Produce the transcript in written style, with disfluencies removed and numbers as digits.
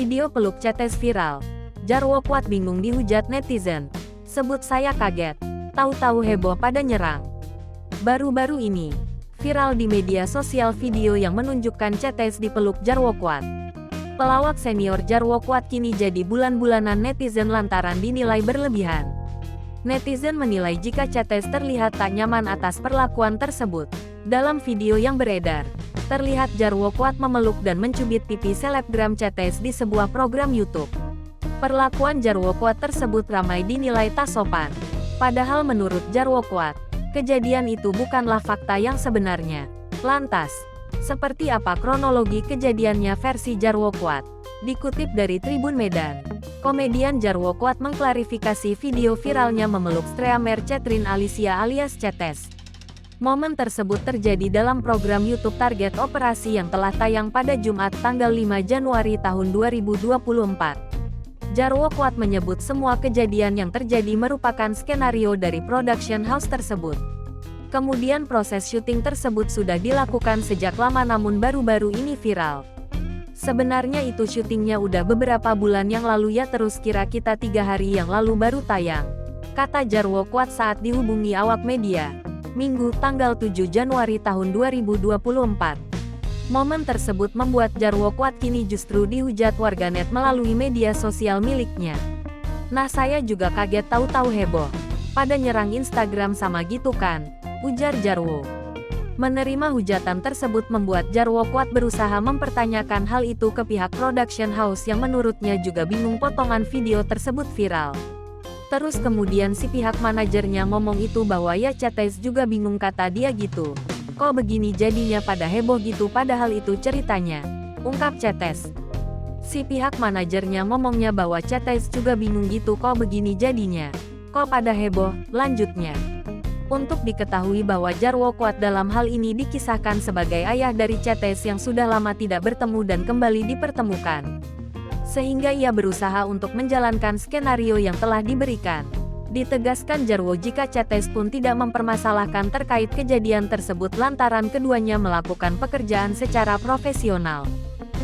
Video peluk Cetes viral. Jarwo kuat bingung dihujat netizen. Sebut saya kaget. Tahu-tahu heboh pada nyerang. Baru-baru ini, viral di media sosial video yang menunjukkan Cetes dipeluk Jarwo kuat. Pelawak senior Jarwo kuat kini jadi bulan-bulanan netizen lantaran dinilai berlebihan. Netizen menilai jika Cetes terlihat tak nyaman atas perlakuan tersebut. Dalam video yang beredar, terlihat Jarwo kuat memeluk dan mencubit pipi selebgram Cetes di sebuah program YouTube. Perlakuan Jarwo kuat tersebut ramai dinilai tak sopan. Padahal menurut Jarwo kuat, kejadian itu bukanlah fakta yang sebenarnya. Lantas, seperti apa kronologi kejadiannya versi Jarwo kuat? Dikutip dari Tribun Medan, komedian Jarwo kuat mengklarifikasi video viralnya memeluk streamer Catherine Alicia alias Cetes. Momen tersebut terjadi dalam program YouTube Target Operasi yang telah tayang pada Jumat tanggal 5 Januari tahun 2024. Jarwo kuat menyebut semua kejadian yang terjadi merupakan skenario dari production house tersebut. Kemudian proses syuting tersebut sudah dilakukan sejak lama namun baru-baru ini viral. Sebenarnya itu syutingnya udah beberapa bulan yang lalu ya, terus kira kita 3 hari yang lalu baru tayang, kata Jarwo kuat saat dihubungi awak media, Minggu tanggal 7 Januari tahun 2024. Momen tersebut membuat Jarwo kuat kini justru dihujat warganet melalui media sosial miliknya. Nah saya juga kaget tahu-tahu heboh. Pada nyerang Instagram sama gitu kan, ujar Jarwo. Menerima hujatan tersebut membuat Jarwo kuat berusaha mempertanyakan hal itu ke pihak production house yang menurutnya juga bingung potongan video tersebut viral. Terus kemudian si pihak manajernya ngomong itu bahwa ya Cetes juga bingung kata dia gitu. Kok begini jadinya pada heboh gitu padahal itu ceritanya, ungkap Cetes. Si pihak manajernya ngomongnya bahwa Cetes juga bingung gitu kok begini jadinya. Kok pada heboh, lanjutnya. Untuk diketahui bahwa Jarwo kuat dalam hal ini dikisahkan sebagai ayah dari Cetes yang sudah lama tidak bertemu dan kembali dipertemukan. Sehingga ia berusaha untuk menjalankan skenario yang telah diberikan. Ditegaskan Jarwo jika Cetes pun tidak mempermasalahkan terkait kejadian tersebut lantaran keduanya melakukan pekerjaan secara profesional.